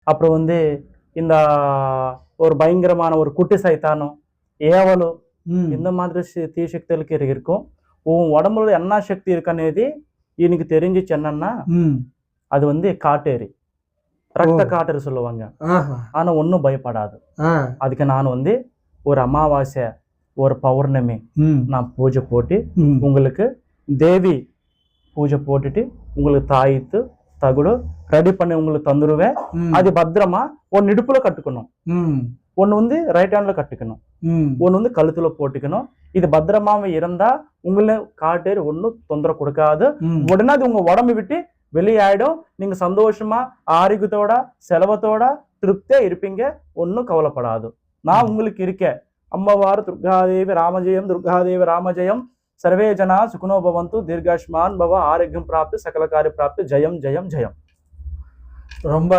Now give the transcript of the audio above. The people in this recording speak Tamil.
அப்புறம் வந்து இந்த ஒரு பயங்கரமான ஒரு குட்டி சைத்தானம், ஏவலு இந்த மாதிரி தீய சக்திகளுக்கு இருக்கும். உன் உடம்புல என்ன சக்தி இருக்குఅనేది எனக்கு தெரிஞ்சிச்சு என்னன்னா அது வந்து காட்டேரி, ரத்த காட்டேரி சொல்லுவாங்க. ஆனா ஒன்றும் பயப்படாது. அதுக்கு நான் வந்து ஒரு அமாவாசை ஒரு பௌர்ணமி நான் பூஜை போட்டு உங்களுக்கு தேவி பூஜை போட்டுட்டு உங்களுக்கு தாயித்து தகுடு ரெடி பண்ணி உங்களுக்கு தந்துடுவேன். அது பத்திரமா ஒன்னு இடுப்புல கட்டுக்கணும், ஒன்னு வந்து ரைட் ஹேண்ட்ல கட்டுக்கணும், ஒன்னு வந்து கழுத்துல போட்டுக்கணும். இது பத்திரமாவே இருந்தா உங்களை காட்டேரி ஒன்னும் தொந்தரவு கொடுக்காது. உடனே அது உங்க உடம்பு விட்டு வெளியாயிடும். நீங்க சந்தோஷமா ஆரோக்கியத்தோட செலவத்தோட திருப்தியா இருப்பீங்க. ஒன்னும் கவலைப்படாது. நான் உங்களுக்கு இருக்கேன். அம்மவாறு துர்காதேவி ராமஜெயம், துர்காதேவி ராமஜெயம். சர்வே ஜனா சுகுணோ பவந்து, தீர்காஷ்மான் பவ, ஆரோக்கியம் பிராப்தி, சகல காரிய பிராப்தி. ஜெயம் ஜெயம் ஜெயம். ரொம்ப